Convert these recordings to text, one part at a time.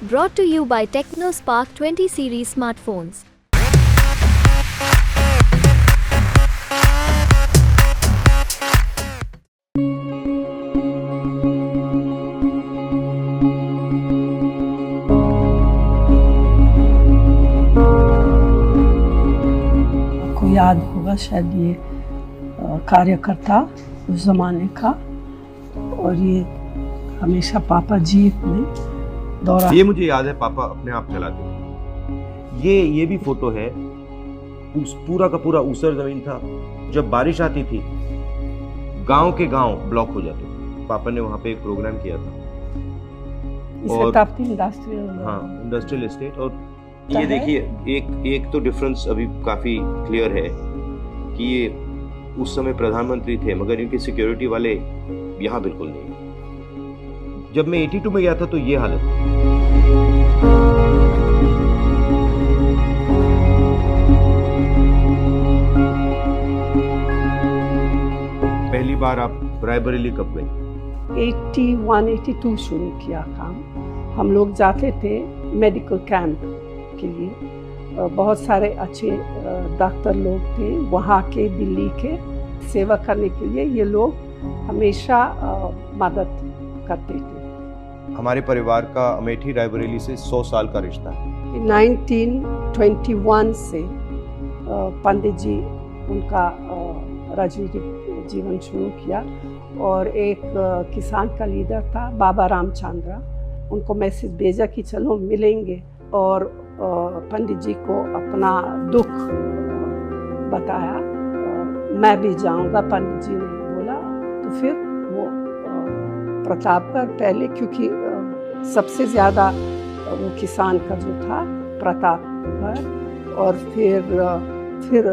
Brought to you by TechnoSpark 20 series smartphones. आपको याद होगा शायद ये कार्यकर्ता उस ज़माने का, और ये हमेशा पापा जीप में दौरा। ये मुझे याद है, पापा अपने आप चलाते थे। ये भी फोटो है, उस पूरा का पूरा ऊसर जमीन था। जब बारिश आती थी गांव के गांव ब्लॉक हो जाते थे। पापा ने वहाँ पे एक प्रोग्राम किया था, और ताप्ती इंडस्ट्रियल एस्टेट। और ये देखिए, एक तो डिफरेंस अभी काफी क्लियर है कि ये उस समय प्रधानमंत्री थे, मगर इनके सिक्योरिटी वाले यहाँ बिल्कुल नहीं। जब मैं 82 में गया था तो ये हालत थी। पहली बार आप रायबरेली कब गए? 81-82 शुरू किया काम। हम लोग जाते थे मेडिकल कैंप के लिए। बहुत सारे अच्छे डॉक्टर लोग थे वहाँ के, दिल्ली के। सेवा करने के लिए ये लोग हमेशा मदद करते थे। हमारे परिवार का अमेठी रायबरेली से 100 साल का रिश्ता है। 1921 से पंडित जी उनका राजनीतिक जीवन शुरू किया, और एक किसान का लीडर था बाबा रामचंद्र। उनको मैसेज भेजा कि चलो मिलेंगे, और पंडित जी को अपना दुख बताया। मैं भी जाऊंगा, पंडित जी ने बोला। तो फिर वो प्रतापगढ़ पहले, क्योंकि सबसे ज़्यादा वो किसान का जो था प्रतापगढ़, और फिर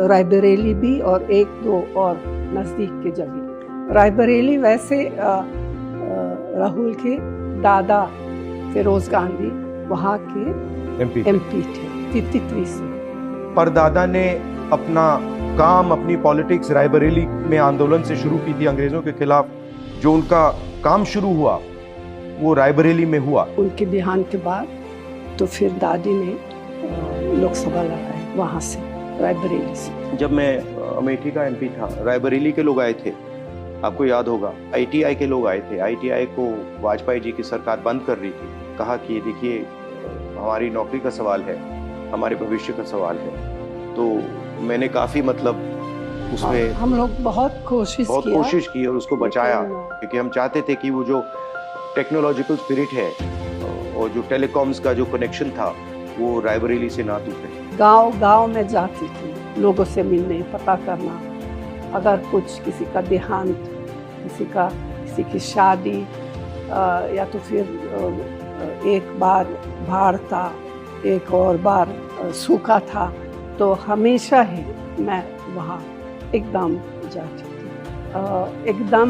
रायबरेली भी, और एक दो और नज़दीक के जगह। रायबरेली वैसे राहुल के दादा फिरोज गांधी वहाँ के एमपी थे 53 से। परदादा ने अपना काम, अपनी पॉलिटिक्स रायबरेली में आंदोलन से शुरू की थी अंग्रेजों के खिलाफ। जो उनका काम शुरू हुआ वो रायबरेली में हुआ। उनके देहांत के बाद तो फिर दादी ने लोकसभा लड़ाई वहाँ से, रायबरेली से। जब मैं अमेठी का एमपी था, रायबरेली के लोग आए थे, आपको याद होगा। आईटीआई के लोग आए थे। आईटीआई को वाजपेयी जी की सरकार बंद कर रही थी। कहा कि देखिए, हमारी नौकरी का सवाल है, हमारे भविष्य का सवाल है। तो मैंने काफ़ी उसमें हम लोग बहुत कोशिश की और उसको बचाया, क्योंकि हम चाहते थे कि वो जो टेक्नोलॉजिकल स्पिरिट है और जो टेलीकॉम्स का जो कनेक्शन था वो रायबरेली से ना टूटे। गांव में जाती थी लोगों से मिलने, पता करना। अगर कुछ किसी का देहांत, किसी की शादी, या तो फिर एक बार बाढ़ था, एक और बार सूखा था, तो हमेशा ही मैं वहाँ एकदम जाती थी। एकदम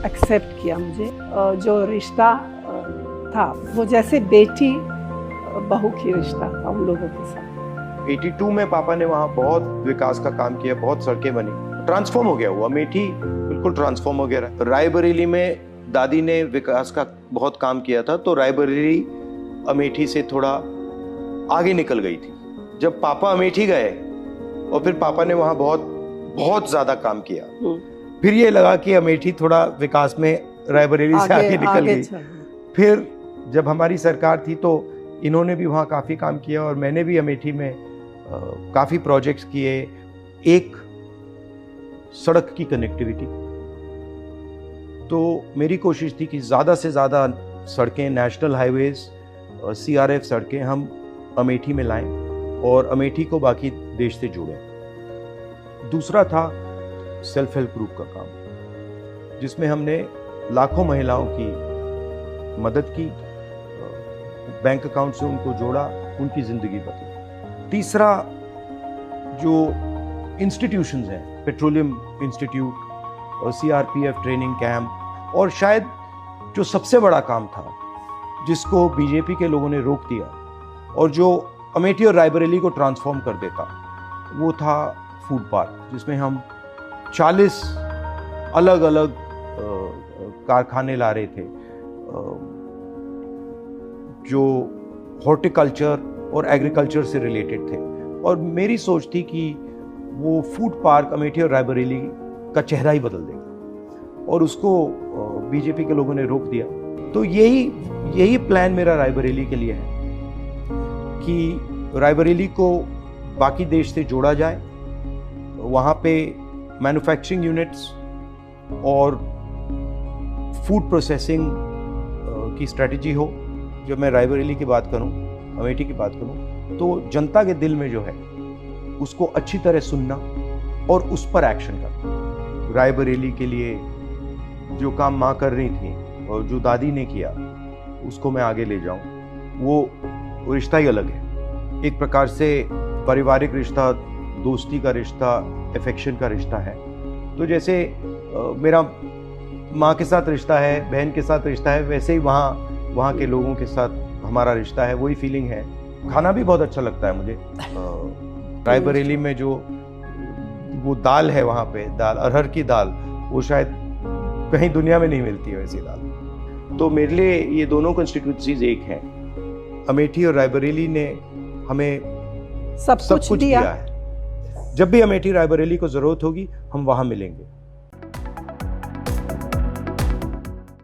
एक्सेप्ट किया मुझे। जो रिश्ता था वो जैसे बेटी बहू की रिश्ता था उन लोगों के साथ। 82 में पापा ने वहाँ बहुत विकास का काम किया, बहुत सड़कें बनी, ट्रांसफॉर्म हो गया वो अमेठी, बिल्कुल ट्रांसफॉर्म हो गया। रायबरेली में दादी ने विकास का बहुत काम किया था, तो रायबरेली अमेठी से थोड़ा आगे निकल गई थी। जब पापा अमेठी गए और फिर पापा ने वहाँ बहुत ज्यादा काम किया, फिर ये लगा कि अमेठी थोड़ा विकास में रायबरेली से आगे निकल गई। फिर जब हमारी सरकार थी तो इन्होंने भी वहाँ काफ़ी काम किया, और मैंने भी अमेठी में काफ़ी प्रोजेक्ट्स किए। एक सड़क की कनेक्टिविटी, तो मेरी कोशिश थी कि ज़्यादा से ज़्यादा सड़कें, नेशनल हाईवेज, सीआरएफ सड़कें हम अमेठी में लाएं और अमेठी को बाकी देश से जोड़ें। दूसरा था सेल्फ हेल्प ग्रुप का काम, जिसमें हमने लाखों महिलाओं की मदद की, बैंक अकाउंट से उनको जोड़ा, उनकी ज़िंदगी बदली। तीसरा, जो इंस्टीट्यूशंस हैं, petroleum institute, CRPF training camp, और शायद जो सबसे बड़ा काम था जिसको बीजेपी के लोगों ने रोक दिया और जो अमेठी और रायबरेली को ट्रांसफॉर्म कर देता, वो था फूड पार्क, जिसमें हम 40 अलग अलग कारखाने ला रहे थे, जो हॉर्टिकल्चर और एग्रीकल्चर से रिलेटेड थे। और मेरी सोच थी कि वो फूड पार्क अमेठी और रायबरेली का चेहरा ही बदल देगा, और उसको बीजेपी के लोगों ने रोक दिया। तो यही प्लान मेरा रायबरेली के लिए है कि रायबरेली को बाकी देश से जोड़ा जाए, वहाँ पे मैन्युफैक्चरिंग यूनिट्स और फूड प्रोसेसिंग की स्ट्रेटजी हो। जब मैं रायबरेली की बात करूं, अमेठी की बात करूं, तो जनता के दिल में जो है उसको अच्छी तरह सुनना और उस पर एक्शन करना। रायबरेली के लिए जो काम माँ कर रही थी और जो दादी ने किया उसको मैं आगे ले जाऊं, वो रिश्ता ही अलग है। एक प्रकार से पारिवारिक रिश्ता, दोस्ती का रिश्ता, एफेक्शन का रिश्ता है। तो जैसे मेरा माँ के साथ रिश्ता है, बहन के साथ रिश्ता है, वैसे ही वहाँ के लोगों के साथ हमारा रिश्ता है, वही फीलिंग है। खाना भी बहुत अच्छा लगता है मुझे। रायबरेली में जो वो दाल है, वहाँ पे दाल, अरहर की दाल, वो शायद कहीं दुनिया में नहीं मिलती है वैसी दाल। तो मेरे लिए ये दोनों कॉन्स्टिट्यूंसीज एक हैं। अमेठी और रायबरेली ने हमें सब कुछ दिया है। जब भी अमेठी रायबरेली को जरूरत होगी, हम वहाँ मिलेंगे।